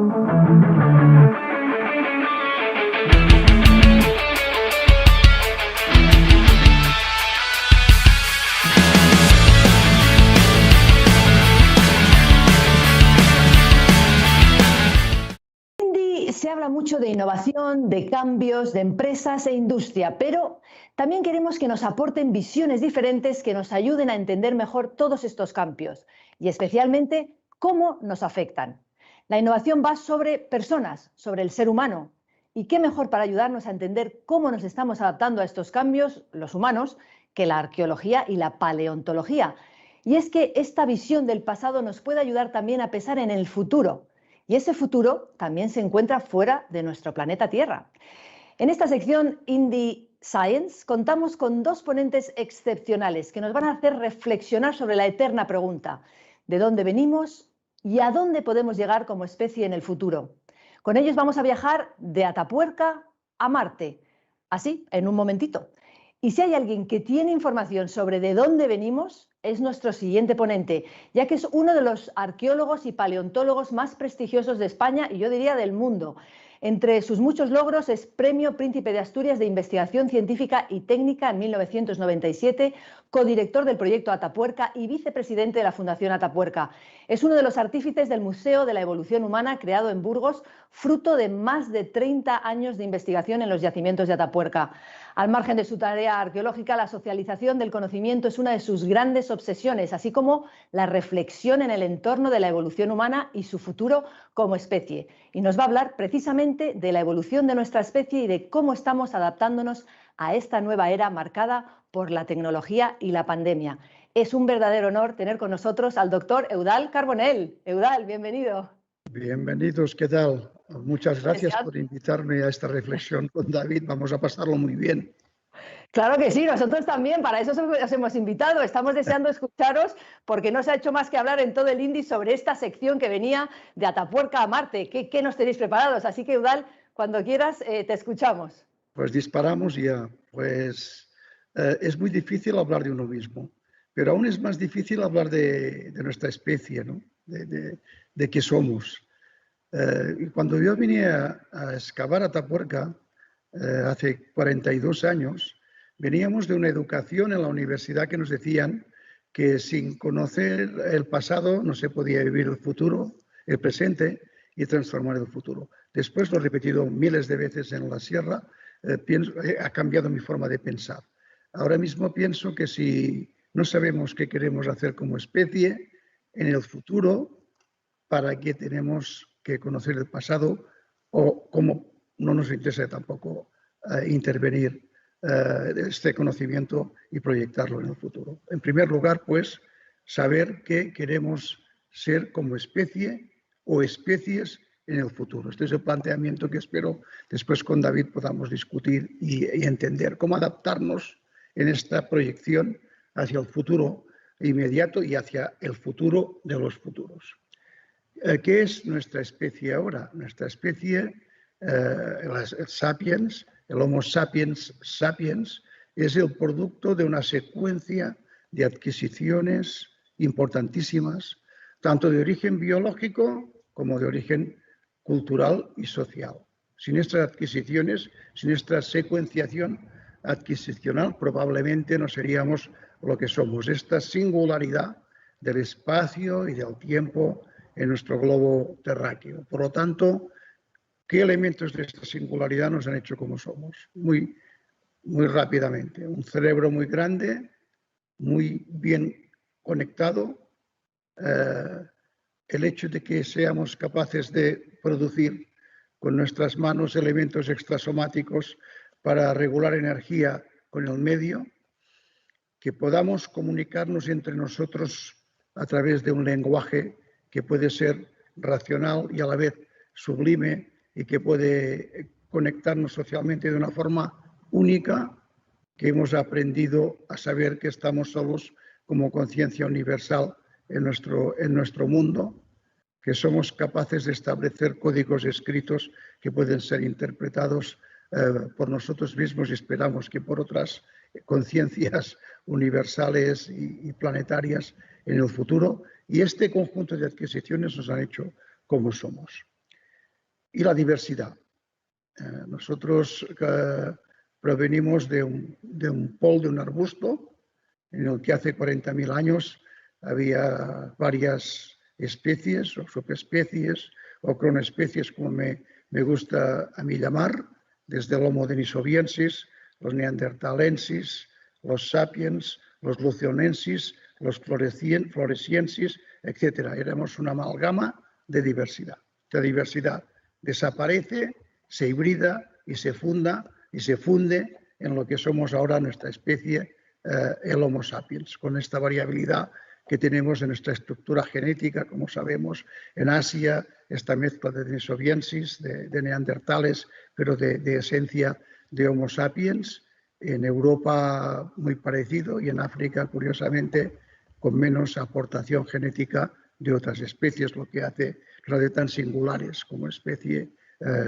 Se habla mucho de innovación, de cambios, de empresas e industria, pero también queremos que nos aporten visiones diferentes que nos ayuden a entender mejor todos estos cambios y especialmente cómo nos afectan. La innovación va sobre personas, sobre el ser humano. ¿Y qué mejor para ayudarnos a entender cómo nos estamos adaptando a estos cambios, los humanos, que la arqueología y la paleontología? Y es que esta visión del pasado nos puede ayudar también a pensar en el futuro. Y ese futuro también se encuentra fuera de nuestro planeta Tierra. En esta sección Indie Science contamos con dos ponentes excepcionales que nos van a hacer reflexionar sobre la eterna pregunta: ¿de dónde venimos y a dónde podemos llegar como especie en el futuro? Con ellos vamos a viajar de Atapuerca a Marte, así, en un momentito. Y si hay alguien que tiene información sobre de dónde venimos, es nuestro siguiente ponente, ya que es uno de los arqueólogos y paleontólogos más prestigiosos de España y yo diría del mundo. Entre sus muchos logros es Premio Príncipe de Asturias de Investigación Científica y Técnica en 1997, codirector del proyecto Atapuerca y vicepresidente de la Fundación Atapuerca. Es uno de los artífices del Museo de la Evolución Humana creado en Burgos, fruto de más de 30 años de investigación en los yacimientos de Atapuerca. Al margen de su tarea arqueológica, la socialización del conocimiento es una de sus grandes obsesiones, así como la reflexión en el entorno de la evolución humana y su futuro como especie. Y nos va a hablar precisamente de la evolución de nuestra especie y de cómo estamos adaptándonos a esta nueva era marcada por la tecnología y la pandemia. Es un verdadero honor tener con nosotros al doctor Eudald Carbonell. Eudald, bienvenido. Bienvenidos, ¿qué tal? Muchas gracias por invitarme a esta reflexión con David. Vamos a pasarlo muy bien. Claro que sí, nosotros también, para eso os hemos invitado. Estamos deseando escucharos porque no se ha hecho más que hablar en todo el Indie sobre esta sección que venía de Atapuerca a Marte. ¿Qué nos tenéis preparados? Así que, Eudald, cuando quieras, te escuchamos. Pues disparamos ya. Pues es muy difícil hablar de uno mismo, pero aún es más difícil hablar de nuestra especie, ¿no? De qué somos. Y cuando yo vine a excavar Atapuerca hace 42 años, veníamos de una educación en la universidad que nos decían que sin conocer el pasado no se podía vivir el futuro, el presente y transformar el futuro. Después lo he repetido miles de veces en la sierra, ha cambiado mi forma de pensar. Ahora mismo pienso que si no sabemos qué queremos hacer como especie en el futuro, ¿para qué tenemos que conocer el pasado o cómo no nos interesa tampoco intervenir este conocimiento y proyectarlo en el futuro? En primer lugar, pues, saber qué queremos ser como especie o especies en el futuro. Este es el planteamiento que espero después con David podamos discutir y entender cómo adaptarnos en esta proyección hacia el futuro inmediato y hacia el futuro de los futuros. ¿Qué es nuestra especie ahora? Nuestra especie, el sapiens, el Homo sapiens sapiens, es el producto de una secuencia de adquisiciones importantísimas, tanto de origen biológico como de origen cultural y social. Sin estas adquisiciones, sin esta secuenciación adquisicional, probablemente no seríamos lo que somos. Esta singularidad del espacio y del tiempo en nuestro globo terráqueo. Por lo tanto, ¿qué elementos de esta singularidad nos han hecho como somos? Muy rápidamente. Un cerebro muy grande, muy bien conectado, el hecho de que seamos capaces de producir con nuestras manos elementos extrasomáticos para regular energía con el medio, que podamos comunicarnos entre nosotros a través de un lenguaje que puede ser racional y a la vez sublime y que puede conectarnos socialmente de una forma única, que hemos aprendido a saber que estamos solos como conciencia universal en nuestro mundo, que somos capaces de establecer códigos escritos que pueden ser interpretados por nosotros mismos y esperamos que por otras conciencias universales y planetarias en el futuro. Y este conjunto de adquisiciones nos han hecho como somos. y la diversidad. Nosotros provenimos de un pol, de un arbusto, en el que hace 40.000 años había varias especies o subespecies o cronoespecies, como me gusta a mí llamar, desde el Homo denisovanensis, los neandertalensis, los sapiens, los lucionensis, los floresiensis, etc. Éramos una amalgama de diversidad. La diversidad desaparece, se hibrida y se funda y se funde en lo que somos ahora nuestra especie, el Homo sapiens, con esta variabilidad que tenemos en nuestra estructura genética, como sabemos, en Asia, esta mezcla de denisovanensis, de neandertales, pero de esencia de Homo sapiens, en Europa muy parecido y en África, curiosamente, con menos aportación genética de otras especies, lo que hace tan singulares como especie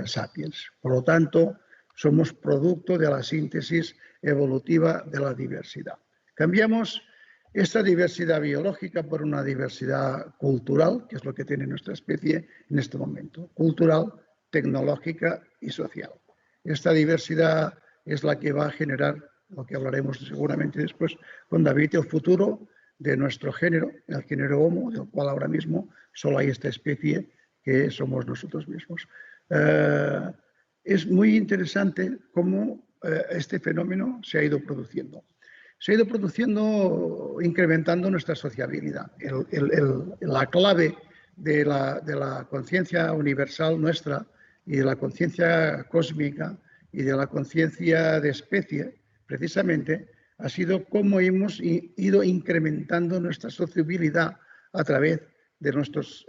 sapiens. Por lo tanto, somos producto de la síntesis evolutiva de la diversidad. Cambiamos esta diversidad biológica por una diversidad cultural, que es lo que tiene nuestra especie en este momento, cultural, tecnológica y social. Esta diversidad es la que va a generar, lo que hablaremos seguramente después con David, el futuro de nuestro género, el género Homo, del cual ahora mismo solo hay esta especie que somos nosotros mismos. Es muy interesante cómo este fenómeno se ha ido produciendo. Se ha ido produciendo incrementando nuestra sociabilidad. La clave de la conciencia universal nuestra y de la conciencia cósmica y de la conciencia de especie, precisamente, ha sido cómo hemos ido incrementando nuestra sociabilidad a través de nuestros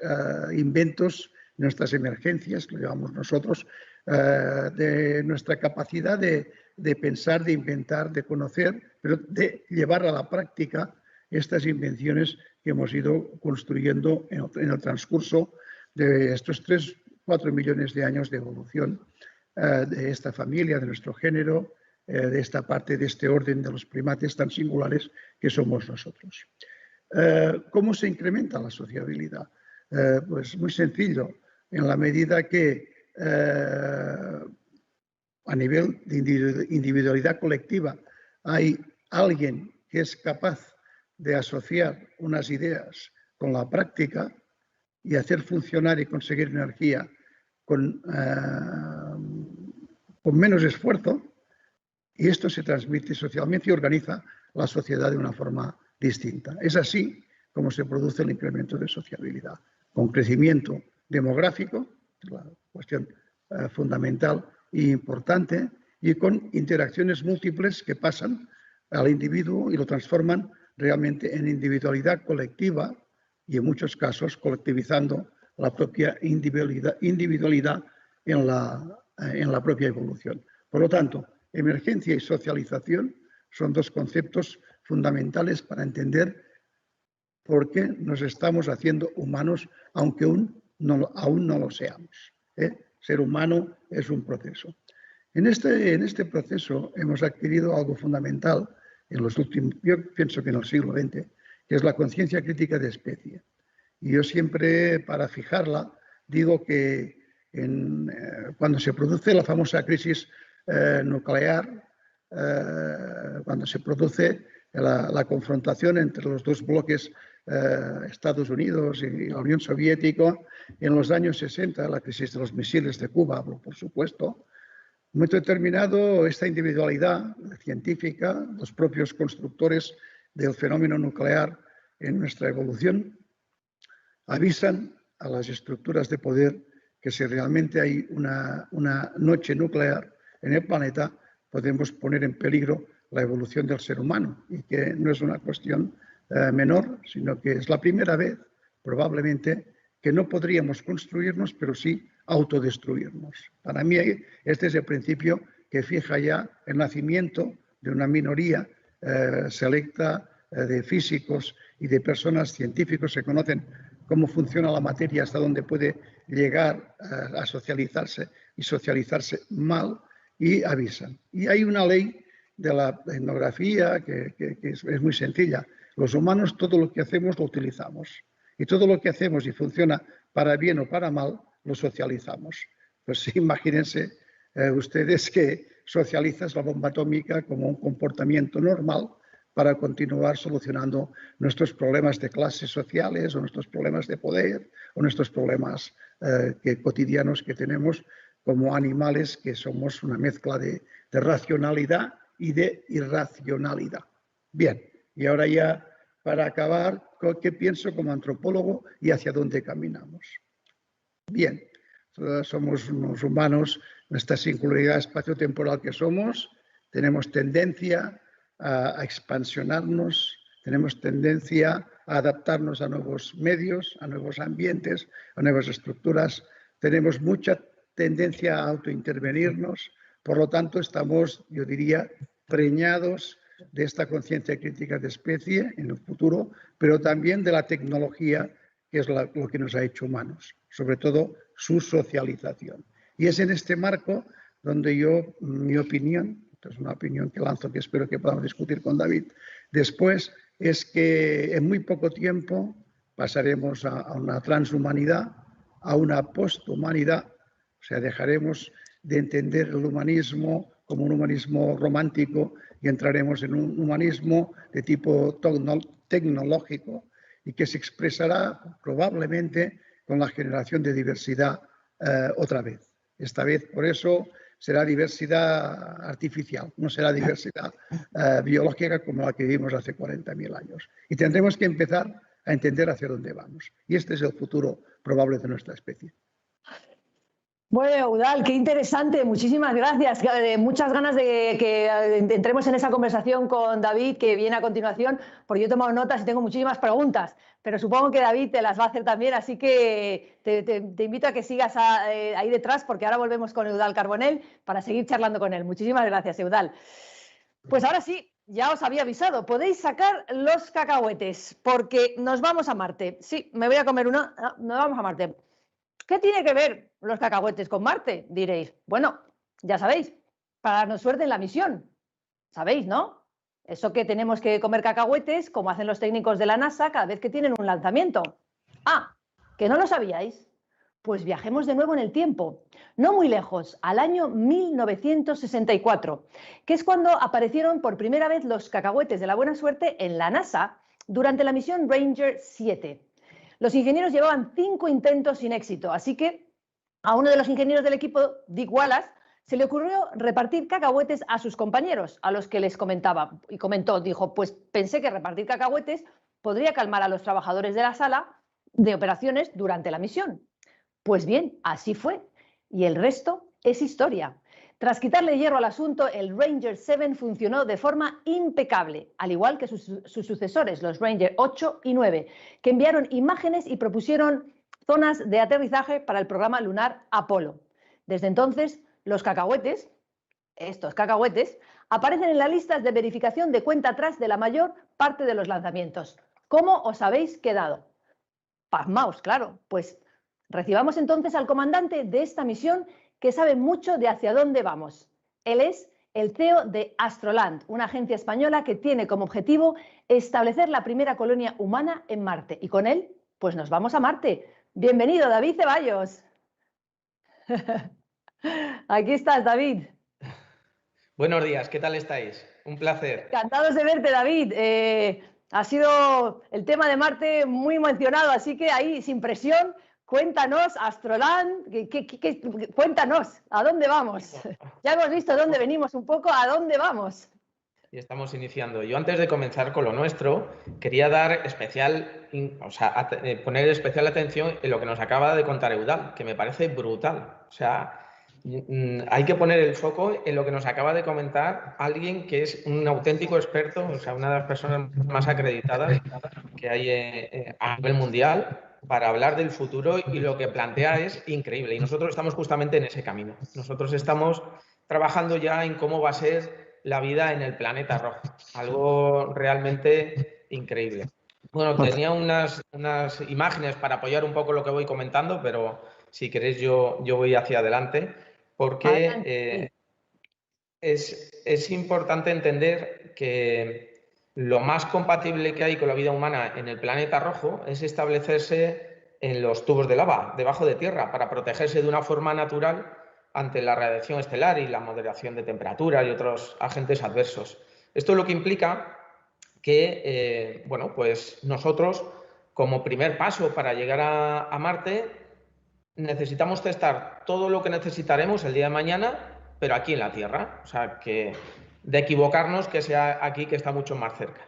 inventos, nuestras emergencias, lo llamamos nosotros, de nuestra capacidad de pensar, de inventar, de conocer, pero de llevar a la práctica estas invenciones que hemos ido construyendo en el transcurso de estos 3-4 millones de años de evolución de esta familia, de nuestro género, de esta parte, de este orden de los primates tan singulares que somos nosotros. ¿Cómo se incrementa la sociabilidad? Pues muy sencillo, en la medida que a nivel de individualidad colectiva hay alguien que es capaz de asociar unas ideas con la práctica y hacer funcionar y conseguir energía con menos esfuerzo, y esto se transmite socialmente y organiza la sociedad de una forma distinta. Es así como se produce el incremento de sociabilidad, con crecimiento demográfico, la cuestión fundamental e importante, y con interacciones múltiples que pasan al individuo y lo transforman realmente en individualidad colectiva y en muchos casos colectivizando la propia individualidad en la propia evolución. Por lo tanto, emergencia y socialización son dos conceptos fundamentales para entender por qué nos estamos haciendo humanos, aunque aún no lo seamos. Ser humano es un proceso. En este proceso hemos adquirido algo fundamental en los últimos, yo pienso que en el siglo XX, que es la conciencia crítica de especie. Y yo siempre, para fijarla, digo que cuando se produce la famosa crisis nuclear, cuando se produce la confrontación entre los dos bloques, Estados Unidos y la Unión Soviética, en los años 60, la crisis de los misiles de Cuba, por supuesto, en un momento determinado, esta individualidad científica, los propios constructores del fenómeno nuclear en nuestra evolución, avisan a las estructuras de poder que si realmente hay una noche nuclear en el planeta, podemos poner en peligro la evolución del ser humano, y que no es una cuestión menor, sino que es la primera vez, probablemente, que no podríamos construirnos, pero sí autodestruirnos. Para mí, este es el principio que fija ya el nacimiento de una minoría selecta de físicos y de personas científicos que conocen cómo funciona la materia, hasta dónde puede llegar a socializarse y socializarse mal, y avisan. Y hay una ley de la etnografía que es muy sencilla. Los humanos todo lo que hacemos lo utilizamos, y todo lo que hacemos y funciona para bien o para mal lo socializamos. Pues imagínense ustedes que socializas la bomba atómica como un comportamiento normal para continuar solucionando nuestros problemas de clases sociales o nuestros problemas de poder o nuestros problemas cotidianos que tenemos como animales que somos una mezcla de racionalidad y de irracionalidad. Bien, y ahora ya para acabar, ¿qué pienso como antropólogo y hacia dónde caminamos? Bien, somos unos humanos, nuestra singularidad espaciotemporal que somos, tenemos tendencia a expansionarnos, tenemos tendencia a adaptarnos a nuevos medios, a nuevos ambientes, a nuevas estructuras, tenemos mucha tendencia a autointervenirnos, por lo tanto estamos, yo diría, preñados de esta conciencia crítica de especie en el futuro, pero también de la tecnología, que es lo que nos ha hecho humanos, sobre todo su socialización. Y es en este marco donde yo, mi opinión, es una opinión que lanzo que espero que podamos discutir con David después, es que en muy poco tiempo pasaremos a una transhumanidad, a una posthumanidad, o sea, dejaremos de entender el humanismo como un humanismo romántico y entraremos en un humanismo de tipo tecnológico y que se expresará probablemente con la generación de diversidad otra vez. Esta vez, por eso, será diversidad artificial, no será diversidad biológica como la que vivimos hace 40.000 años. Y tendremos que empezar a entender hacia dónde vamos. Y este es el futuro probable de nuestra especie. Bueno, Eudald, qué interesante, muchísimas gracias. Muchas ganas de que entremos en esa conversación con David, que viene a continuación, porque yo he tomado notas y tengo muchísimas preguntas, pero supongo que David te las va a hacer también, así que te invito a que sigas ahí detrás, porque ahora volvemos con Eudald Carbonell para seguir charlando con él. Muchísimas gracias, Eudald. Pues ahora sí, ya os había avisado, podéis sacar los cacahuetes, porque nos vamos a Marte. Sí, me voy a comer uno, nos vamos a Marte. ¿Qué tiene que ver los cacahuetes con Marte? Diréis. Bueno, ya sabéis, para darnos suerte en la misión. ¿Sabéis, no? Eso que tenemos que comer cacahuetes, como hacen los técnicos de la NASA cada vez que tienen un lanzamiento. Ah, ¿que no lo sabíais? Pues viajemos de nuevo en el tiempo, no muy lejos, al año 1964, que es cuando aparecieron por primera vez los cacahuetes de la buena suerte en la NASA durante la misión Ranger 7. Los ingenieros llevaban 5 intentos sin éxito, así que a uno de los ingenieros del equipo, Dick Wallace, se le ocurrió repartir cacahuetes a sus compañeros, a los que les comentaba. Y comentó, dijo, pues pensé que repartir cacahuetes podría calmar a los trabajadores de la sala de operaciones durante la misión. Pues bien, así fue. Y el resto es historia. Tras quitarle hierro al asunto, el Ranger 7 funcionó de forma impecable, al igual que sus sucesores, los Ranger 8 y 9, que enviaron imágenes y propusieron zonas de aterrizaje para el programa lunar Apolo. Desde entonces, los cacahuetes, estos cacahuetes, aparecen en las listas de verificación de cuenta atrás de la mayor parte de los lanzamientos. ¿Cómo os habéis quedado? Pasmaos, claro. Pues recibamos entonces al comandante de esta misión, que sabe mucho de hacia dónde vamos. Él es el CEO de Astroland, una agencia española que tiene como objetivo establecer la primera colonia humana en Marte. Y con él, pues nos vamos a Marte. Bienvenido, David Ceballos. Aquí estás, David. Buenos días, ¿qué tal estáis? Un placer. Encantados de verte, David. Ha sido el tema de Marte muy mencionado, así que ahí, sin presión, cuéntanos, Astroland, cuéntanos, ¿a dónde vamos? Ya hemos visto dónde venimos un poco, ¿a dónde vamos? Y estamos iniciando. Yo, antes de comenzar con lo nuestro, quería dar poner especial atención en lo que nos acaba de contar Eudald, que me parece brutal. O sea, hay que poner el foco en lo que nos acaba de comentar alguien que es un auténtico experto, o sea, una de las personas más acreditadas que hay a nivel mundial para hablar del futuro, y lo que plantea es increíble. Y nosotros estamos justamente en ese camino. Nosotros estamos trabajando ya en cómo va a ser la vida en el planeta rojo. Algo realmente increíble. Bueno, tenía unas imágenes para apoyar un poco lo que voy comentando, pero si queréis yo voy hacia adelante, porque es importante entender que lo más compatible que hay con la vida humana en el planeta rojo es establecerse en los tubos de lava, debajo de tierra, para protegerse de una forma natural ante la radiación estelar y la moderación de temperatura y otros agentes adversos. Esto es lo que implica que, bueno, pues nosotros, como primer paso para llegar a Marte, necesitamos testar todo lo que necesitaremos el día de mañana, pero aquí en la Tierra. O sea, que de equivocarnos, que sea aquí, que está mucho más cerca.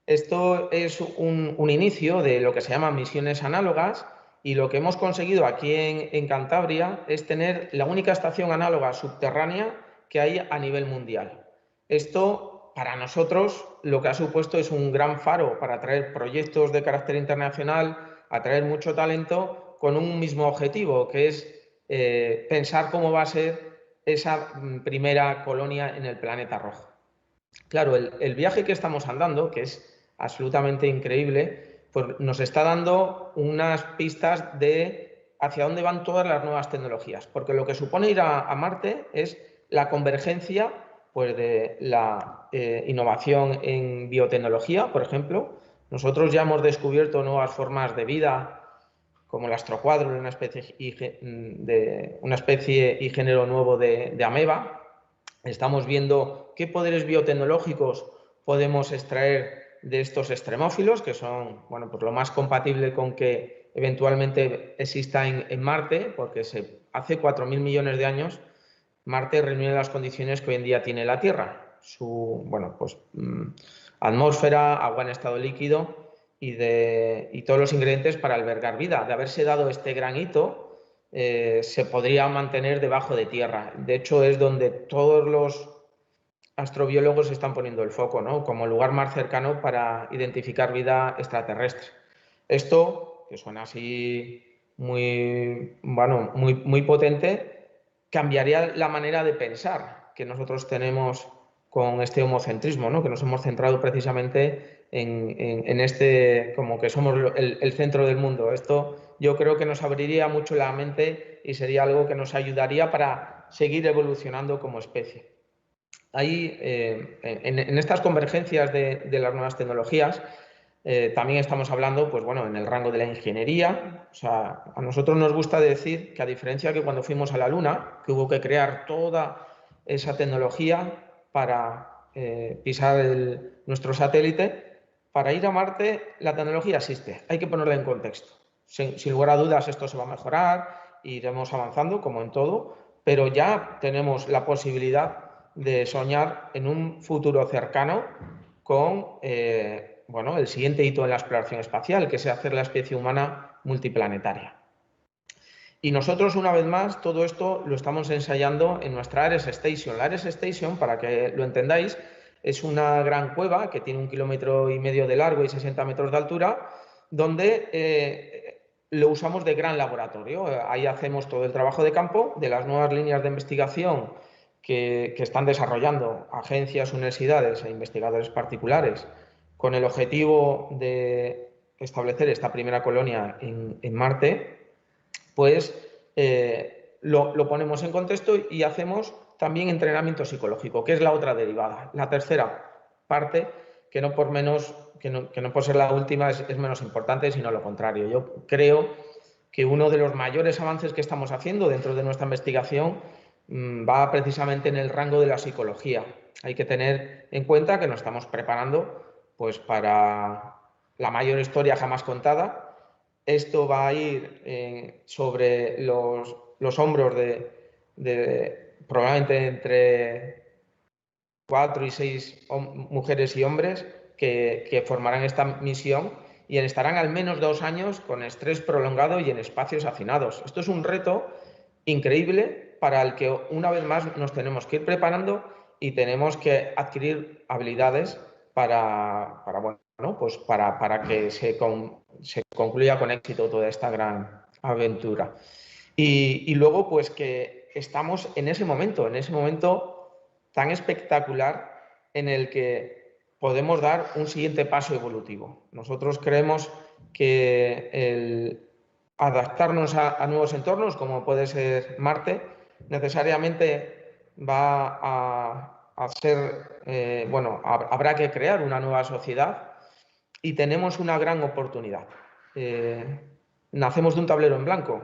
Esto es un inicio de lo que se llaman misiones análogas, y lo que hemos conseguido aquí en Cantabria es tener la única estación análoga subterránea que hay a nivel mundial. Esto, para nosotros, lo que ha supuesto es un gran faro para atraer proyectos de carácter internacional, atraer mucho talento con un mismo objetivo, que es pensar cómo va a ser esa primera colonia en el planeta rojo. Claro, el viaje que estamos andando, que es absolutamente increíble, pues nos está dando unas pistas de hacia dónde van todas las nuevas tecnologías, porque lo que supone ir a Marte es la convergencia, pues, de la innovación en biotecnología, por ejemplo. Nosotros ya hemos descubierto nuevas formas de vida, como el astrocuadro, una especie y género nuevo de ameba. Estamos viendo qué poderes biotecnológicos podemos extraer de estos extremófilos, que son, bueno, pues lo más compatible con que eventualmente exista en Marte, porque hace 4.000 millones de años Marte reúne las condiciones que hoy en día tiene la Tierra. Su, bueno, pues, atmósfera, agua en estado líquido y todos los ingredientes para albergar vida. De haberse dado este gran hito, se podría mantener debajo de tierra. De hecho, es donde todos los astrobiólogos están poniendo el foco, ¿no?, como lugar más cercano para identificar vida extraterrestre. Esto, que suena así muy, bueno, muy potente, cambiaría la manera de pensar que nosotros tenemos con este homocentrismo, ¿no?, que nos hemos centrado precisamente en este, como que somos el centro del mundo. Esto yo creo que nos abriría mucho la mente y sería algo que nos ayudaría para seguir evolucionando como especie. Ahí, en estas convergencias de las nuevas tecnologías, también estamos hablando, pues bueno, en el rango de la ingeniería. O sea, a nosotros nos gusta decir que, a diferencia que cuando fuimos a la Luna, que hubo que crear toda esa tecnología para pisar nuestro satélite, para ir a Marte la tecnología existe, hay que ponerla en contexto. Sin lugar a dudas, esto se va a mejorar, iremos avanzando como en todo, pero ya tenemos la posibilidad de soñar en un futuro cercano con bueno, el siguiente hito en la exploración espacial, que es hacer la especie humana multiplanetaria. Y nosotros, una vez más, todo esto lo estamos ensayando en nuestra Ares Station. La Ares Station, para que lo entendáis, es una gran cueva que tiene 1,5 kilómetros de largo y 60 metros de altura, donde lo usamos de gran laboratorio. Ahí hacemos todo el trabajo de campo de las nuevas líneas de investigación que están desarrollando agencias, universidades e investigadores particulares, con el objetivo de establecer esta primera colonia en Marte. Pues lo ponemos en contexto y hacemos también entrenamiento psicológico, que es la otra derivada. La tercera parte, que no por ser la última es menos importante, sino lo contrario. Yo creo que uno de los mayores avances que estamos haciendo dentro de nuestra investigación va precisamente en el rango de la psicología. Hay que tener en cuenta que nos estamos preparando, pues, para la mayor historia jamás contada. Esto va a ir sobre los hombros de probablemente entre 4 y 6 mujeres y hombres que formarán esta misión, y estarán al menos 2 años con estrés prolongado y en espacios hacinados. Esto es un reto increíble para el que, una vez más, nos tenemos que ir preparando y tenemos que adquirir habilidades para que se concluya con éxito toda esta gran aventura. Y luego, pues, que estamos en ese momento tan espectacular en el que podemos dar un siguiente paso evolutivo. Nosotros creemos que el adaptarnos a nuevos entornos, como puede ser Marte, necesariamente va a ser, habrá que crear una nueva sociedad, y tenemos una gran oportunidad. nacemos de un tablero en blanco.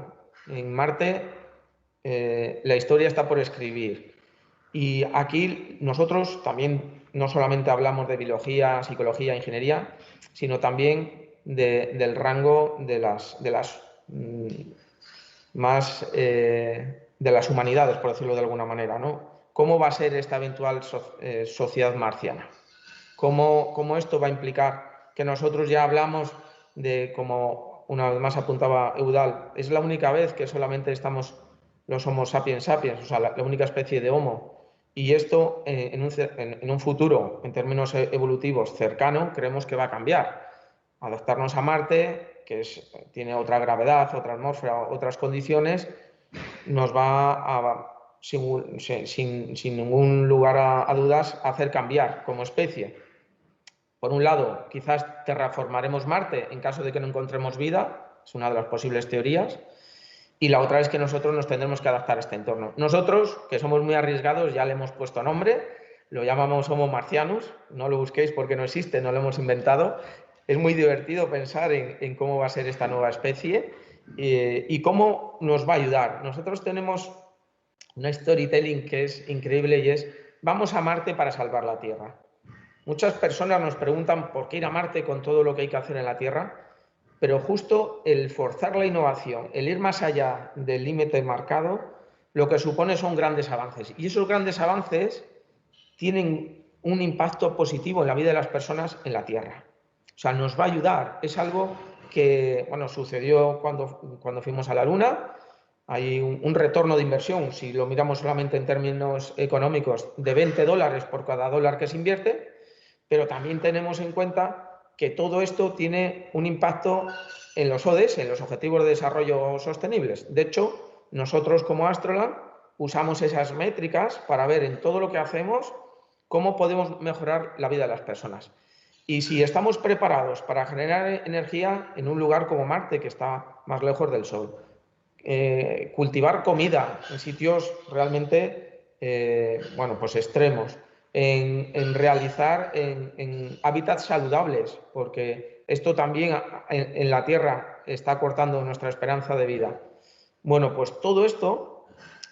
En Marte la historia está por escribir. Y aquí nosotros también no solamente hablamos de biología, psicología, ingeniería, sino también del rango de las humanidades, por decirlo de alguna manera, ¿no? ¿Cómo va a ser esta eventual sociedad marciana? ¿Cómo esto va a implicar que nosotros ya hablamos de, como una vez más apuntaba Eudal, es la única vez que solamente estamos los Homo sapiens sapiens, o sea, la única especie de Homo, y esto en un futuro, en términos evolutivos cercano, creemos que va a cambiar. Adaptarnos a Marte, que tiene otra gravedad, otra atmósfera, otras condiciones, nos va a, sin ningún lugar a dudas, a hacer cambiar como especie. Por un lado, quizás terraformaremos Marte en caso de que no encontremos vida, es una de las posibles teorías, y la otra es que nosotros nos tendremos que adaptar a este entorno. Nosotros, que somos muy arriesgados, ya le hemos puesto nombre, lo llamamos Homo marcianus, no lo busquéis porque no existe, no lo hemos inventado. Es muy divertido pensar en cómo va a ser esta nueva especie y cómo nos va a ayudar. Nosotros tenemos una storytelling que es increíble y es: vamos a Marte para salvar la Tierra. Muchas personas nos preguntan por qué ir a Marte con todo lo que hay que hacer en la Tierra, pero justo el forzar la innovación, el ir más allá del límite marcado, lo que supone son grandes avances. Y esos grandes avances tienen un impacto positivo en la vida de las personas en la Tierra. O sea, nos va a ayudar. Es algo que, bueno, sucedió cuando fuimos a la Luna. Hay un retorno de inversión, si lo miramos solamente en términos económicos, de $20 por cada dólar que se invierte, pero también tenemos en cuenta que todo esto tiene un impacto en los ODS, en los Objetivos de Desarrollo Sostenibles. De hecho, nosotros como Astrolab usamos esas métricas para ver en todo lo que hacemos cómo podemos mejorar la vida de las personas. Y si estamos preparados para generar energía en un lugar como Marte, que está más lejos del Sol, cultivar comida en sitios realmente bueno, pues extremos, en realizar en hábitats saludables, porque esto también en la Tierra está cortando nuestra esperanza de vida. Bueno, pues todo esto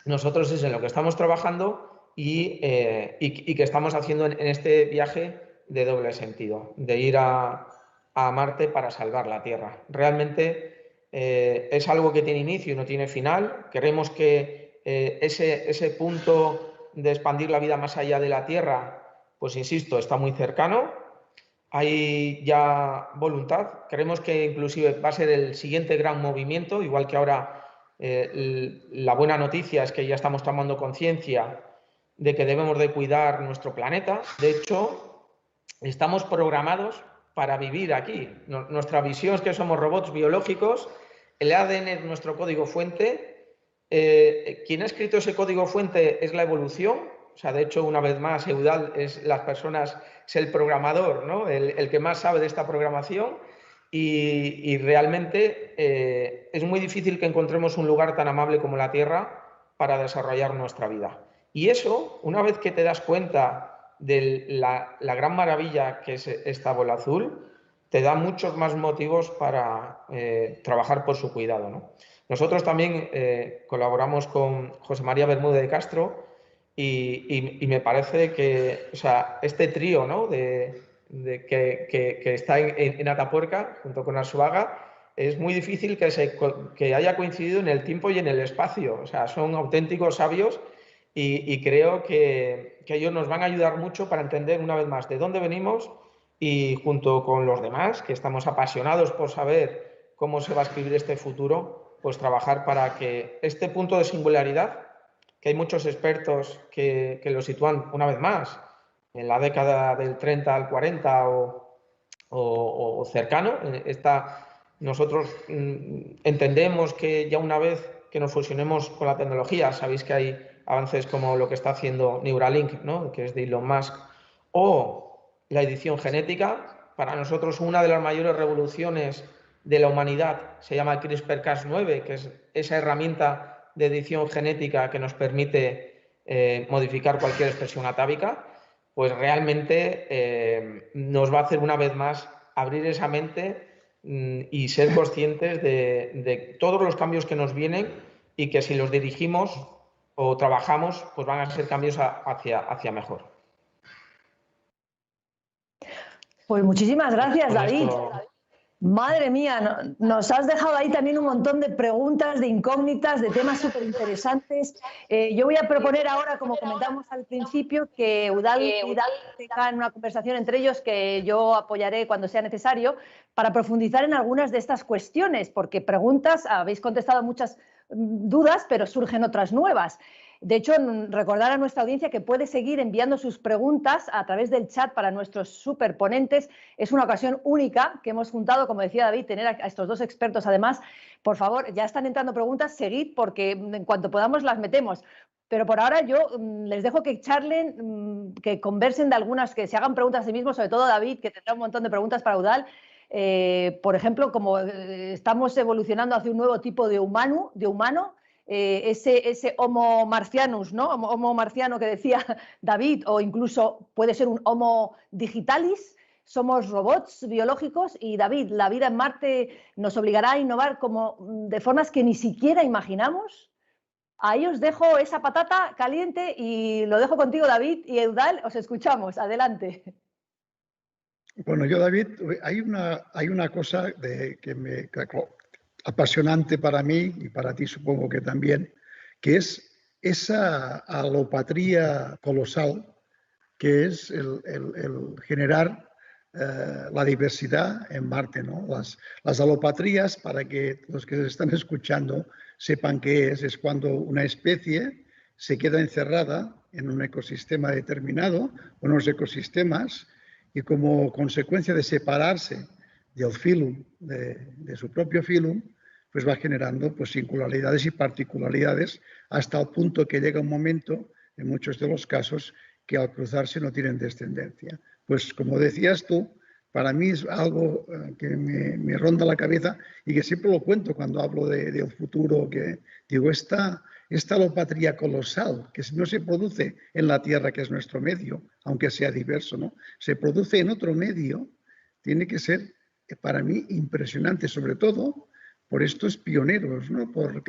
nosotros es en lo que estamos trabajando y que estamos haciendo en este viaje de doble sentido, de ir a Marte para salvar la Tierra. Realmente es algo que tiene inicio y no tiene final. Queremos que ese punto de expandir la vida más allá de la Tierra, pues insisto, está muy cercano. Hay ya voluntad. Creemos que inclusive va a ser el siguiente gran movimiento, igual que ahora la buena noticia es que ya estamos tomando conciencia de que debemos de cuidar nuestro planeta. De hecho, estamos programados para vivir aquí. Nuestra visión es que somos robots biológicos, el ADN es nuestro código fuente. Quien ha escrito ese código fuente es la evolución. O sea, de hecho, una vez más, Eudal es el programador, ¿no? El que más sabe de esta programación y realmente es muy difícil que encontremos un lugar tan amable como la Tierra para desarrollar nuestra vida. Y eso, una vez que te das cuenta de la gran maravilla que es esta bola azul, te da muchos más motivos para trabajar por su cuidado, ¿no? Nosotros también colaboramos con José María Bermúdez de Castro y me parece que, o sea, este trío, ¿no? que está en Atapuerca junto con Arzuaga, es muy difícil que haya coincidido en el tiempo y en el espacio. O sea, son auténticos sabios y creo que ellos nos van a ayudar mucho para entender una vez más de dónde venimos y junto con los demás, que estamos apasionados por saber cómo se va a escribir este futuro, pues trabajar para que este punto de singularidad, que hay muchos expertos que lo sitúan una vez más en la década del 30 al 40 o cercano, nosotros entendemos que ya una vez que nos fusionemos con la tecnología, sabéis que hay avances como lo que está haciendo Neuralink, ¿no? Que es de Elon Musk, o la edición genética. Para nosotros una de las mayores revoluciones de la humanidad se llama CRISPR-Cas9, que es esa herramienta de edición genética que nos permite modificar cualquier expresión atávica, pues realmente nos va a hacer una vez más abrir esa mente y ser conscientes de todos los cambios que nos vienen y que si los dirigimos o trabajamos, pues van a ser cambios hacia mejor. Pues muchísimas gracias, David. Esto... Madre mía, nos has dejado ahí también un montón de preguntas, de incógnitas, de temas súper interesantes. Yo voy a proponer ahora, como comentamos al principio, que Eudal y David tengan una conversación entre ellos que yo apoyaré cuando sea necesario para profundizar en algunas de estas cuestiones, porque preguntas, habéis contestado muchas dudas, pero surgen otras nuevas. De hecho, recordar a nuestra audiencia que puede seguir enviando sus preguntas a través del chat para nuestros superponentes. Es una ocasión única que hemos juntado, como decía David, tener a estos dos expertos. Además, por favor, ya están entrando preguntas, seguid porque en cuanto podamos las metemos. Pero por ahora yo les dejo que charlen, que conversen de algunas, que se hagan preguntas a sí mismos, sobre todo David, que tendrá un montón de preguntas para Eudal. Por ejemplo, como estamos evolucionando hacia un nuevo tipo de humano, ese Homo marcianus, ¿no? Homo marciano que decía David, o incluso puede ser un Homo digitalis. Somos robots biológicos y David, la vida en Marte nos obligará a innovar de formas que ni siquiera imaginamos. Ahí os dejo esa patata caliente y lo dejo contigo, David, y Eudal, os escuchamos. Adelante. Bueno, yo, David, hay una cosa apasionante para mí y para ti supongo que también, que es esa alopatría colosal que es el generar la diversidad en Marte, ¿no? Las alopatrías, para que los que están escuchando sepan qué es cuando una especie se queda encerrada en un ecosistema determinado, unos ecosistemas, y como consecuencia de separarse del filum, de su propio filum, pues va generando pues, singularidades y particularidades hasta el punto que llega un momento, en muchos de los casos, que al cruzarse no tienen descendencia. Pues como decías tú, para mí es algo que me ronda la cabeza y que siempre lo cuento cuando hablo del futuro, que digo, esta alopatría colosal que no se produce en la Tierra, que es nuestro medio, aunque sea diverso, ¿no? Se produce en otro medio, tiene que ser para mí impresionante, sobre todo por estos pioneros, ¿no? Por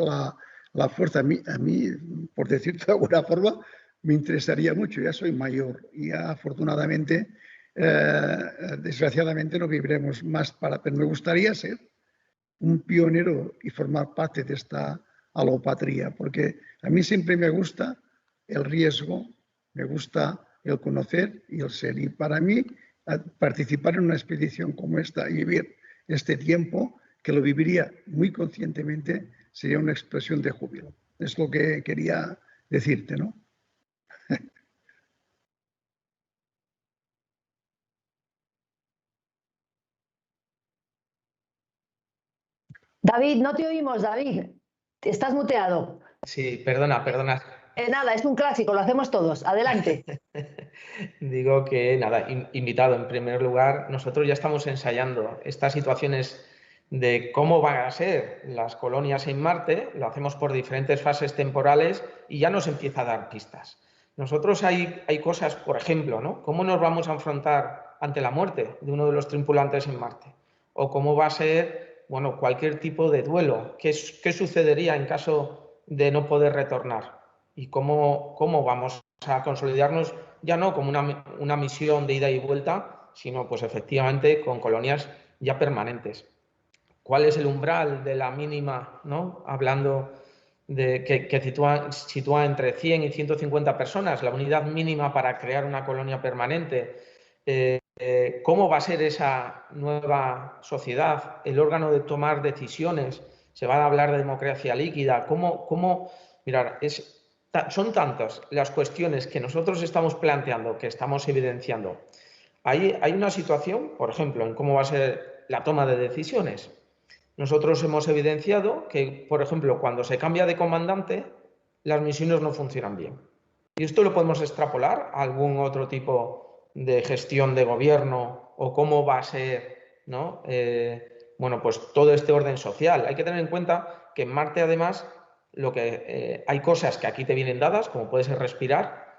la fuerza. A mí, por decirlo de alguna forma, me interesaría mucho. Ya soy mayor y ya, afortunadamente, desgraciadamente no viviremos más pero me gustaría ser un pionero y formar parte de esta alopatría, porque a mí siempre me gusta el riesgo, me gusta el conocer y el ser. Y para mí, participar en una expedición como esta y vivir este tiempo, que lo viviría muy conscientemente, sería una expresión de júbilo. Es lo que quería decirte, ¿no? David, no te oímos, David. Estás muteado. Sí, perdona. Nada, es un clásico, lo hacemos todos. Adelante. Digo que, nada, invitado en primer lugar, nosotros ya estamos ensayando estas situaciones de cómo van a ser las colonias en Marte, lo hacemos por diferentes fases temporales y ya nos empieza a dar pistas. Nosotros hay cosas, por ejemplo, ¿no? ¿Cómo nos vamos a enfrentar ante la muerte de uno de los tripulantes en Marte? O cómo va a ser, bueno, cualquier tipo de duelo. ¿Qué sucedería en caso de no poder retornar? ¿Y cómo vamos a consolidarnos ya no como una misión de ida y vuelta, sino pues efectivamente con colonias ya permanentes? ¿Cuál es el umbral de la mínima, ¿no? Hablando de que sitúa entre 100 y 150 personas, la unidad mínima para crear una colonia permanente? ¿Cómo va a ser esa nueva sociedad? El órgano de tomar decisiones. Se va a hablar de democracia líquida. Mirar, son tantas las cuestiones que nosotros estamos planteando, que estamos evidenciando. Hay una situación, por ejemplo, en cómo va a ser la toma de decisiones. Nosotros hemos evidenciado que, por ejemplo, cuando se cambia de comandante, las misiones no funcionan bien. Y esto lo podemos extrapolar a algún otro tipo de gestión de gobierno o cómo va a ser, ¿no? Bueno, pues todo este orden social. Hay que tener en cuenta que en Marte, además, hay cosas que aquí te vienen dadas, como puede ser respirar,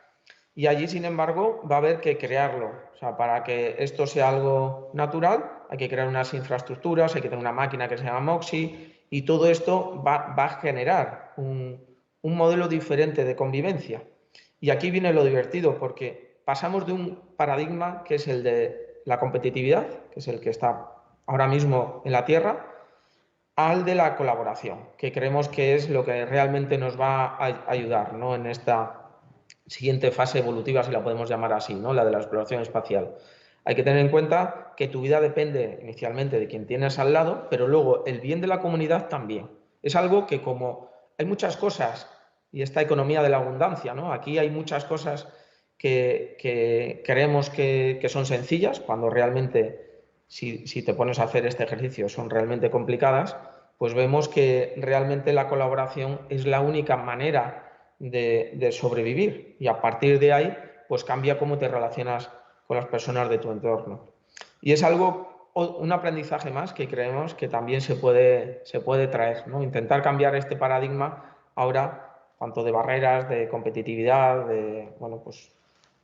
y allí, sin embargo, va a haber que crearlo. O sea, para que esto sea algo natural, hay que crear unas infraestructuras, hay que tener una máquina que se llama MOXIE, y todo esto va a generar un modelo diferente de convivencia. Y aquí viene lo divertido, porque pasamos de un paradigma que es el de la competitividad, que es el que está ahora mismo en la Tierra, al de la colaboración, que creemos que es lo que realmente nos va a ayudar, ¿no?, en esta siguiente fase evolutiva, si la podemos llamar así, ¿no?, la de la exploración espacial. Hay que tener en cuenta que tu vida depende inicialmente de quien tienes al lado, pero luego el bien de la comunidad también. Es algo que, como hay muchas cosas, y esta economía de la abundancia, ¿no?, aquí hay muchas cosas que creemos que son sencillas, cuando realmente, si te pones a hacer este ejercicio, son realmente complicadas, pues vemos que realmente la colaboración es la única manera de sobrevivir, y a partir de ahí pues cambia cómo te relacionas con las personas de tu entorno. Y es algo, un aprendizaje más que creemos que también se puede traer, ¿no? Intentar cambiar este paradigma ahora, tanto de barreras, de competitividad, bueno, pues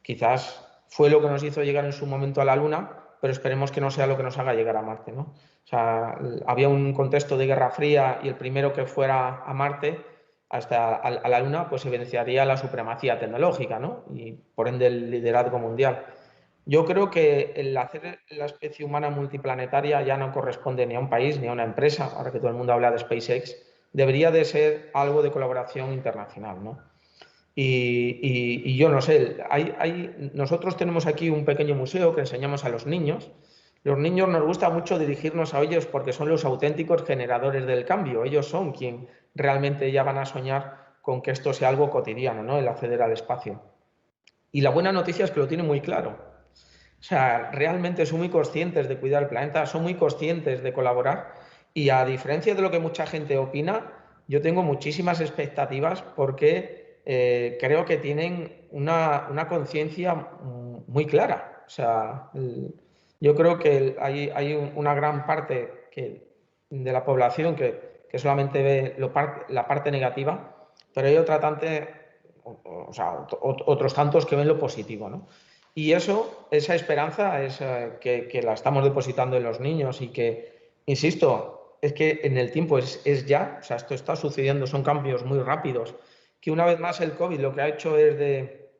quizás fue lo que nos hizo llegar en su momento a la Luna, pero esperemos que no sea lo que nos haga llegar a Marte, ¿no? O sea, había un contexto de Guerra Fría, y el primero que fuera a Marte, hasta a la Luna, pues evidenciaría la supremacía tecnológica, ¿no?, y por ende el liderazgo mundial. Yo creo que el hacer la especie humana multiplanetaria ya no corresponde ni a un país ni a una empresa, ahora que todo el mundo habla de SpaceX, debería de ser algo de colaboración internacional, ¿no? Y yo no sé, nosotros tenemos aquí un pequeño museo que enseñamos a los niños. Los niños nos gusta mucho dirigirnos a ellos porque son los auténticos generadores del cambio. Ellos son quien realmente ya van a soñar con que esto sea algo cotidiano, ¿no?, el acceder al espacio. Y la buena noticia es que lo tienen muy claro. O sea, realmente son muy conscientes de cuidar el planeta, son muy conscientes de colaborar, y a diferencia de lo que mucha gente opina, yo tengo muchísimas expectativas porque creo que tienen una conciencia muy clara. O sea, yo creo que hay una gran parte de la población que solamente ve la parte negativa, pero hay otros tantos que ven lo positivo, ¿no? Y esa esperanza es que la estamos depositando en los niños, y que, insisto, es que en el tiempo es ya, o sea, esto está sucediendo, son cambios muy rápidos, que una vez más el COVID lo que ha hecho es de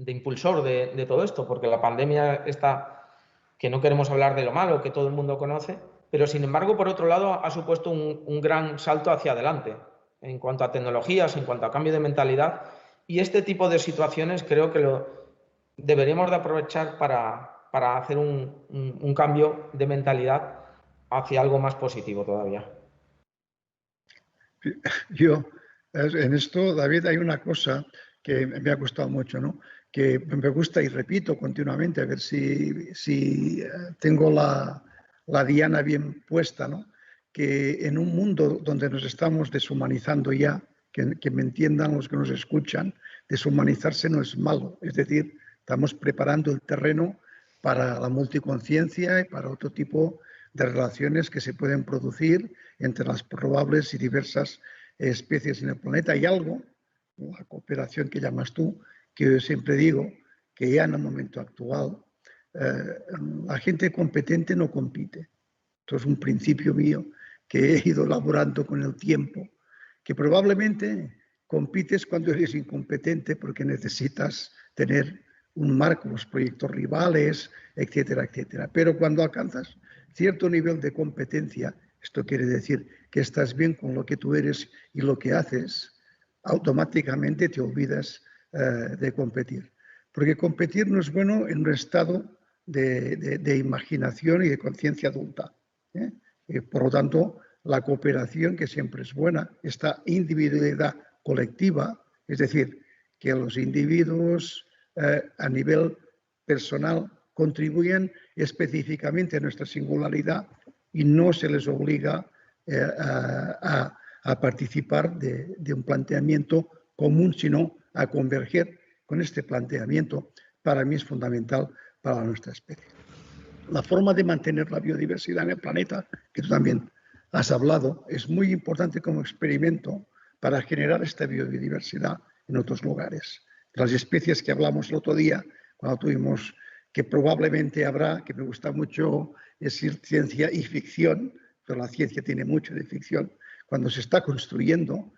impulsor de todo esto, porque la pandemia está, que no queremos hablar de lo malo, que todo el mundo conoce, pero sin embargo, por otro lado, ha supuesto un gran salto hacia adelante en cuanto a tecnologías, en cuanto a cambio de mentalidad, y este tipo de situaciones creo que deberíamos de aprovechar para hacer un cambio de mentalidad hacia algo más positivo todavía. En esto, David, hay una cosa que me ha gustado mucho, ¿no?, que me gusta y repito continuamente, a ver si tengo la diana bien puesta, ¿no?, que en un mundo donde nos estamos deshumanizando ya, que me entiendan los que nos escuchan, deshumanizarse no es malo, es decir, estamos preparando el terreno para la multiconciencia y para otro tipo de relaciones que se pueden producir entre las probables y diversas especies en el planeta. Hay algo, la cooperación que llamas tú, que yo siempre digo que ya en el momento actual la gente competente no compite. Esto es un principio mío que he ido elaborando con el tiempo, que probablemente compites cuando eres incompetente porque necesitas tener un marco, los proyectos rivales, etcétera, etcétera. Pero cuando alcanzas cierto nivel de competencia, esto quiere decir que estás bien con lo que tú eres y lo que haces, automáticamente te olvidas de competir. Porque competir no es bueno en un estado de imaginación y de conciencia adulta. Por lo tanto, la cooperación, que siempre es buena, esta individualidad colectiva, es decir, que los individuos a nivel personal contribuyen específicamente a nuestra singularidad y no se les obliga a participar de un planteamiento común, sino a converger con este planteamiento, para mí es fundamental para nuestra especie. La forma de mantener la biodiversidad en el planeta, que tú también has hablado, es muy importante como experimento para generar esta biodiversidad en otros lugares. Las especies que hablamos el otro día, cuando tuvimos, que probablemente habrá, que me gusta mucho es ciencia y ficción, pero la ciencia tiene mucho de ficción, cuando se está construyendo,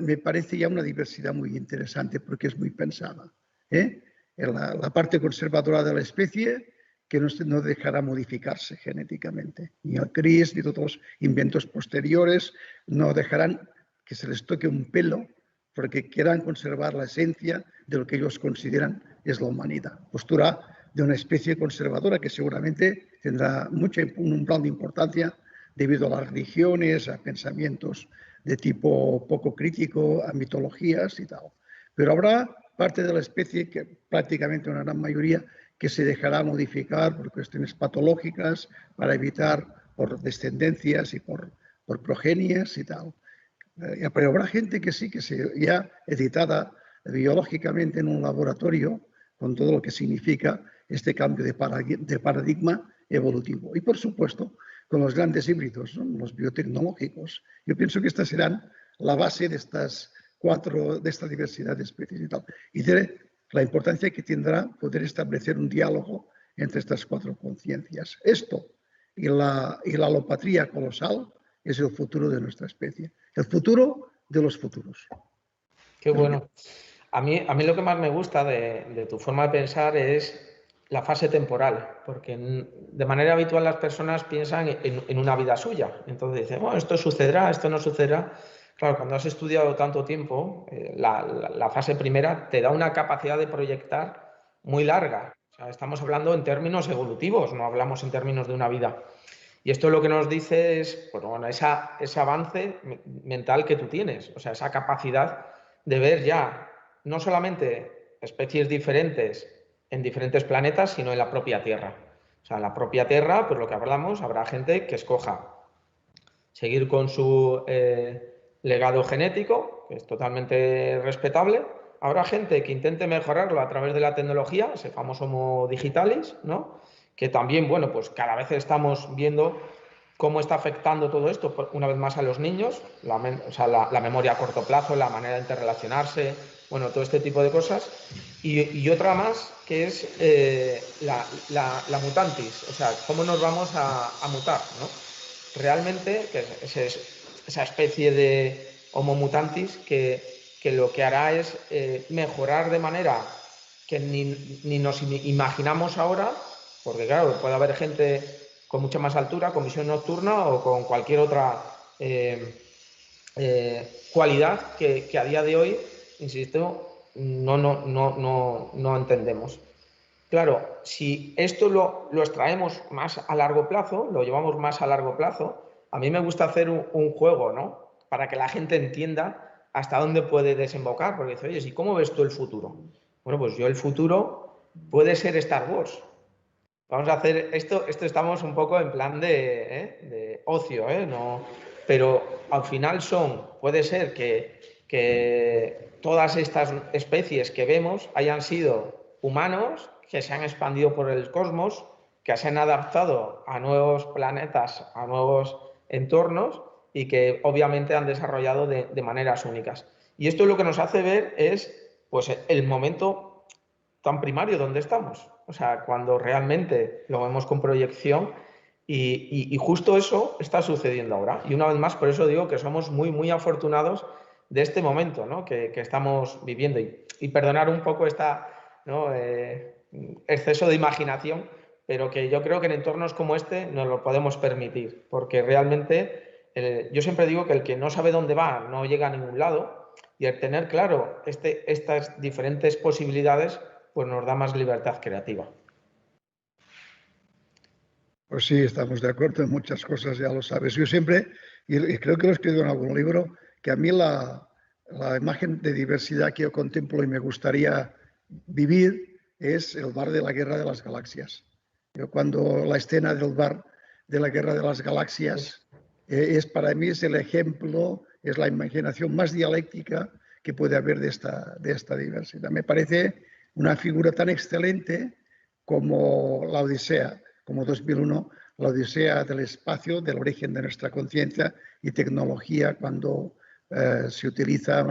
me parece ya una diversidad muy interesante porque es muy pensada. La parte conservadora de la especie que no dejará modificarse genéticamente. Ni el CRIS ni todos los inventos posteriores no dejarán que se les toque un pelo porque quieran conservar la esencia de lo que ellos consideran es la humanidad. Postura de una especie conservadora que seguramente tendrá un umbral de importancia debido a las religiones, a pensamientos de tipo poco crítico, a mitologías y tal. Pero habrá parte de la especie, que prácticamente una gran mayoría, que se dejará modificar por cuestiones patológicas para evitar por descendencias y por progenies y tal. Pero habrá gente que sí, que ya editada biológicamente en un laboratorio con todo lo que significa este cambio de paradigma evolutivo. Y por supuesto, con los grandes híbridos, ¿no? Los biotecnológicos. Yo pienso que estas serán la base de de esta diversidad de especies y tal. Y de la importancia que tendrá poder establecer un diálogo entre estas 4 conciencias. Esto y la alopatría colosal es el futuro de nuestra especie. El futuro de los futuros. Qué bueno. A mí lo que más me gusta de tu forma de pensar es la fase temporal, porque de manera habitual las personas piensan en una vida suya. Entonces dicen, bueno, esto sucederá, esto no sucederá. Claro, cuando has estudiado tanto tiempo, la fase primera te da una capacidad de proyectar muy larga. O sea, estamos hablando en términos evolutivos, no hablamos en términos de una vida. Y esto lo que nos dice es, pues, bueno, ese avance mental que tú tienes, o sea, esa capacidad de ver ya no solamente especies diferentes en diferentes planetas, sino en la propia Tierra. O sea, en la propia Tierra, pues lo que hablamos, habrá gente que escoja seguir con su legado genético, que es totalmente respetable. Habrá gente que intente mejorarlo a través de la tecnología, ese famoso Homo digitalis, ¿no? Que también, bueno, pues cada vez estamos viendo cómo está afectando todo esto, una vez más, a los niños, la memoria a corto plazo, la manera de interrelacionarse, bueno, todo este tipo de cosas. Y otra más, que es la mutantis, o sea, cómo nos vamos a mutar, ¿no? Realmente, que es esa especie de Homo mutantis que lo que hará es mejorar de manera que ni nos imaginamos ahora, porque claro, puede haber gente con mucha más altura, con visión nocturna o con cualquier otra cualidad que a día de hoy, insisto, no entendemos. Claro, si esto lo extraemos más a largo plazo, lo llevamos más a largo plazo, a mí me gusta hacer un juego, ¿no? Para que la gente entienda hasta dónde puede desembocar, porque dice, oye, ¿y cómo ves tú el futuro? Bueno, pues yo el futuro puede ser Star Wars. Vamos a hacer esto estamos un poco en plan de ocio, no, pero al final puede ser que todas estas especies que vemos hayan sido humanos que se han expandido por el cosmos, que se han adaptado a nuevos planetas, a nuevos entornos y que obviamente han desarrollado de maneras únicas. Y esto lo que nos hace ver es pues, el momento tan primario donde estamos. O sea, cuando realmente lo vemos con proyección y justo eso está sucediendo ahora. Y una vez más, por eso digo que somos muy, muy afortunados de este momento, ¿no? que estamos viviendo. Y perdonar un poco ¿no? Exceso de imaginación, pero que yo creo que en entornos como este nos lo podemos permitir, porque realmente yo siempre digo que el que no sabe dónde va no llega a ningún lado, y el tener claro estas diferentes posibilidades pues nos da más libertad creativa. Pues sí, estamos de acuerdo en muchas cosas, ya lo sabes. Yo siempre, y creo que lo he escrito en algún libro, que a mí la imagen de diversidad que yo contemplo y me gustaría vivir es el bar de la Guerra de las Galaxias. Yo cuando la escena del bar de la Guerra de las Galaxias para mí es el ejemplo, es la imaginación más dialéctica que puede haber de esta diversidad. Me parece una figura tan excelente como la Odisea, como 2001, la Odisea del espacio, del origen de nuestra conciencia y tecnología, cuando se utiliza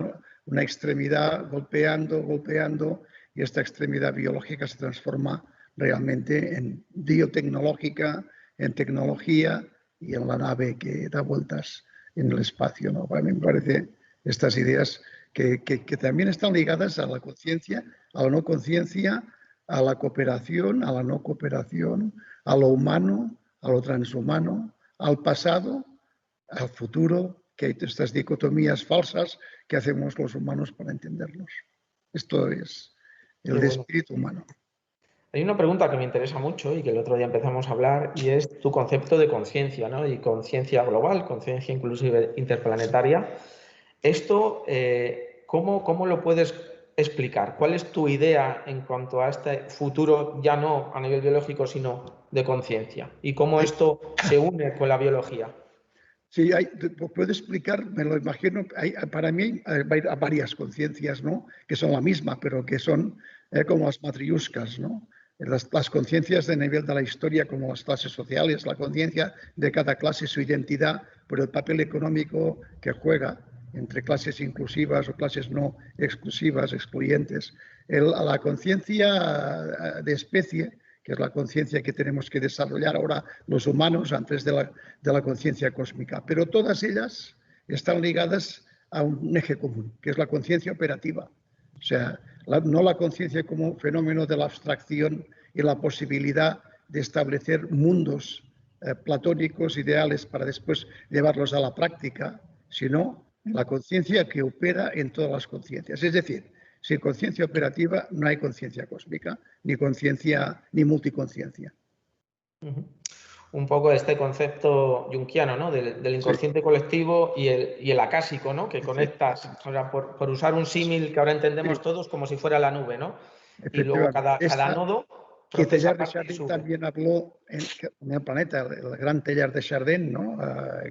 una extremidad golpeando, y esta extremidad biológica se transforma realmente en biotecnológica en tecnología y en la nave que da vueltas en el espacio, ¿no? Para mí me parece estas ideas que también están ligadas a la conciencia, a la no conciencia, a la cooperación, a la no cooperación, a lo humano, a lo transhumano, al pasado, al futuro, que hay estas dicotomías falsas que hacemos los humanos para entendernos. Esto es el espíritu humano. Hay una pregunta que me interesa mucho y que el otro día empezamos a hablar, y es tu concepto de conciencia, ¿no? Y conciencia global, conciencia inclusive interplanetaria. Esto, ¿cómo lo puedes explicar? ¿Cuál es tu idea en cuanto a este futuro, ya no a nivel biológico, sino de conciencia? ¿Y cómo esto se une con la biología? Sí, puedo explicar, me lo imagino, para mí hay varias conciencias, ¿no? Que son la misma, pero que son como las matriuscas, ¿no? Las conciencias de nivel de la historia, como las clases sociales, la conciencia de cada clase, su identidad, por el papel económico que juega entre clases inclusivas o clases no exclusivas, excluyentes. La conciencia de especie, que es la conciencia que tenemos que desarrollar ahora los humanos antes de la conciencia cósmica. Pero todas ellas están ligadas a un eje común, que es la conciencia operativa. O sea, no la conciencia como fenómeno de la abstracción y la posibilidad de establecer mundos platónicos, ideales, para después llevarlos a la práctica, sino la conciencia que opera en todas las conciencias. Es decir, sin conciencia operativa no hay conciencia cósmica, ni conciencia, ni multiconciencia. Un poco este concepto junguiano, ¿no? Del inconsciente colectivo y el acásico, ¿no? Que conectas, o sea, por usar un símil que ahora entendemos todos, como si fuera la nube, ¿no? Y luego cada nodo que Teilhard de Chardin también habló en el planeta, el gran Teilhard de Chardin, ¿no?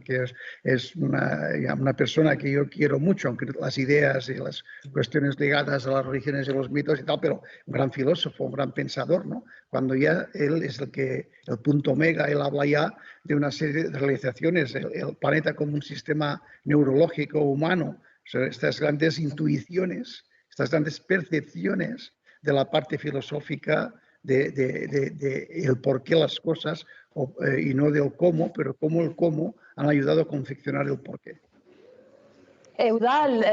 Que es una persona que yo quiero mucho, aunque las ideas y las cuestiones ligadas a las religiones y los mitos y tal, pero un gran filósofo, un gran pensador, ¿no? Cuando ya él es el punto omega, él habla ya de una serie de realizaciones, el planeta como un sistema neurológico humano, o sea, estas grandes intuiciones, estas grandes percepciones de la parte filosófica de el por qué las cosas y no del cómo, pero cómo el cómo han ayudado a confeccionar el por qué. Eudal,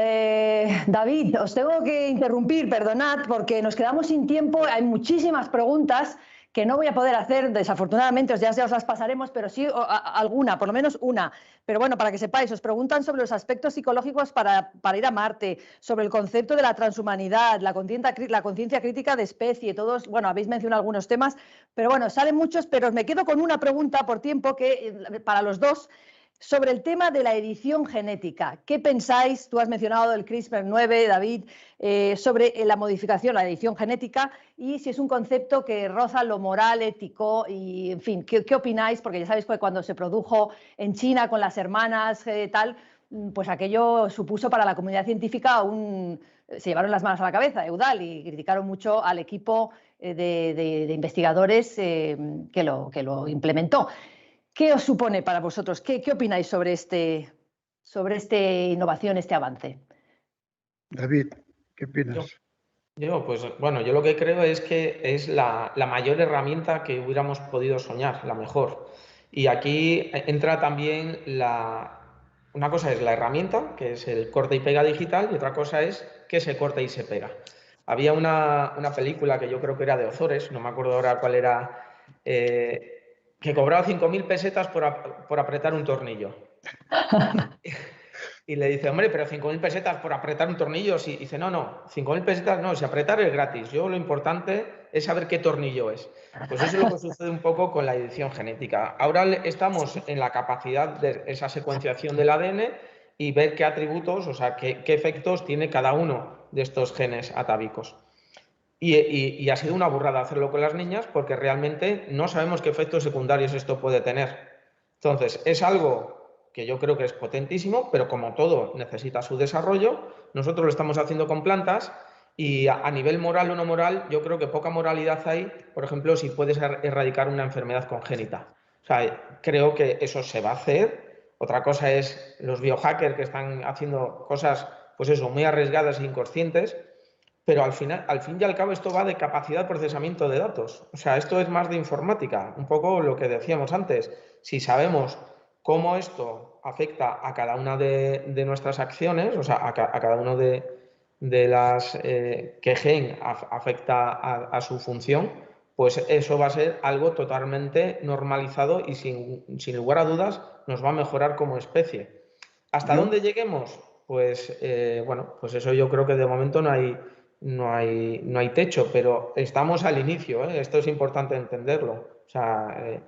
David, os tengo que interrumpir, perdonad, porque nos quedamos sin tiempo. Hay muchísimas preguntas que no voy a poder hacer, desafortunadamente, ya os las pasaremos, pero sí alguna, por lo menos una. Pero bueno, para que sepáis, os preguntan sobre los aspectos psicológicos para ir a Marte, sobre el concepto de la transhumanidad, la conciencia crítica de especie, todos, bueno, habéis mencionado algunos temas, pero bueno, salen muchos, pero me quedo con una pregunta por tiempo que para los dos, sobre el tema de la edición genética. ¿Qué pensáis? Tú has mencionado el CRISPR-9, David, sobre la modificación, la edición genética, y si es un concepto que roza lo moral, ético, y en fin, ¿qué opináis? Porque ya sabéis que cuando se produjo en China con las hermanas tal, pues aquello supuso para la comunidad científica se llevaron las manos a la cabeza, Eudal, y criticaron mucho al equipo de investigadores que lo implementó. ¿Qué os supone para vosotros? ¿Qué opináis sobre esta innovación, este avance? David, ¿qué opinas? Pues bueno, yo lo que creo es que es la mayor herramienta que hubiéramos podido soñar, la mejor. Y aquí entra también una cosa es la herramienta, que es el corte y pega digital, y otra cosa es que se corta y se pega. Había una película que yo creo que era de Ozores, no me acuerdo ahora cuál era, que cobraba 5.000 pesetas por apretar un tornillo. Y le dice, hombre, pero 5.000 pesetas por apretar un tornillo. Y dice, no, 5.000 pesetas no, si apretar es gratis. Yo lo importante es saber qué tornillo es. Pues eso es lo que sucede un poco con la edición genética. Ahora estamos en la capacidad de esa secuenciación del ADN y ver qué atributos, o sea, qué efectos tiene cada uno de estos genes atávicos. Y ha sido una burrada hacerlo con las niñas porque realmente no sabemos qué efectos secundarios esto puede tener. Entonces, es algo que yo creo que es potentísimo, pero como todo necesita su desarrollo, nosotros lo estamos haciendo con plantas y a nivel moral o no moral, yo creo que poca moralidad hay, por ejemplo, si puedes erradicar una enfermedad congénita. O sea, creo que eso se va a hacer. Otra cosa es los biohackers que están haciendo cosas, pues eso, muy arriesgadas e inconscientes, pero al fin y al cabo esto va de capacidad de procesamiento de datos. O sea, esto es más de informática, un poco lo que decíamos antes. Si sabemos cómo esto afecta a cada una de nuestras acciones, o sea, a cada uno de las que gen afecta a su función, pues eso va a ser algo totalmente normalizado y sin lugar a dudas nos va a mejorar como especie. ¿Hasta dónde lleguemos? Pues bueno, pues eso yo creo que de momento no hay techo, pero estamos al inicio, ¿eh? Esto es importante entenderlo. O sea,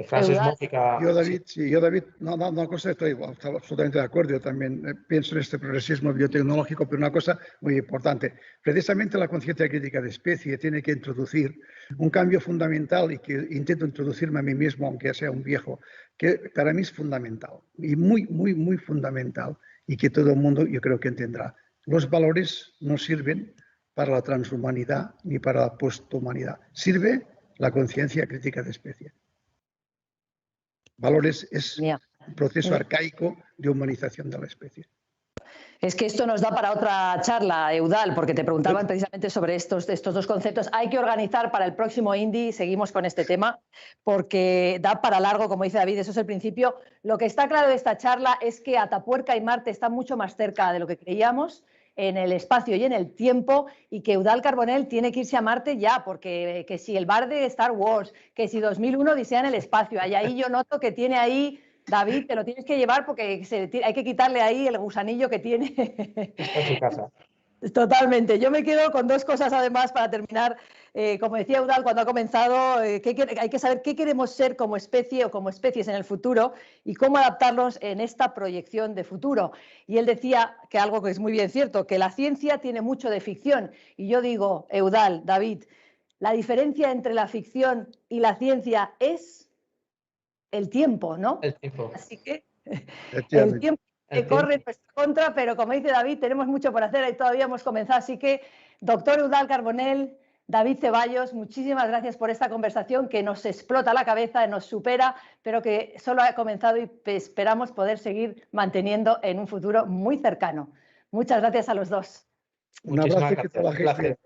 frases mágicas. Yo, David, una cosa estoy absolutamente de acuerdo. Yo también pienso en este progresismo biotecnológico, pero una cosa muy importante. Precisamente la conciencia crítica de especie tiene que introducir un cambio fundamental y que intento introducirme a mí mismo, aunque sea un viejo, que para mí es fundamental y muy, muy, muy fundamental y que todo el mundo yo creo que entenderá. Los valores no sirven para la transhumanidad ni para la posthumanidad. Sirve la conciencia crítica de especie. Valores es un proceso arcaico de humanización de la especie. Es que esto nos da para otra charla, Eudald, porque te preguntaban precisamente sobre estos dos conceptos. Hay que organizar para el próximo Indy, seguimos con este tema, porque da para largo, como dice David, eso es el principio. Lo que está claro de esta charla es que Atapuerca y Marte están mucho más cerca de lo que creíamos en el espacio y en el tiempo, y que Eudald Carbonell tiene que irse a Marte ya, porque que si el bar de Star Wars, que si 2001 Odisea en el espacio, ahí yo noto que tiene ahí... David, te lo tienes que llevar porque hay que quitarle ahí el gusanillo que tiene. Está en su casa. Totalmente. Yo me quedo con dos cosas además para terminar. Como decía Eudald cuando ha comenzado, hay que saber qué queremos ser como especie o como especies en el futuro y cómo adaptarnos en esta proyección de futuro. Y él decía que algo que es muy bien cierto, que la ciencia tiene mucho de ficción. Y yo digo, Eudald, David, la diferencia entre la ficción y la ciencia es el tiempo, ¿no? El tiempo. Así que el tiempo El corre en nuestra contra, pero como dice David, tenemos mucho por hacer y todavía hemos comenzado. Así que, doctor Eudald Carbonell, David Ceballos, muchísimas gracias por esta conversación que nos explota la cabeza, nos supera, pero que solo ha comenzado y esperamos poder seguir manteniendo en un futuro muy cercano. Muchas gracias a los dos. Muchísimas gracias. Un placer.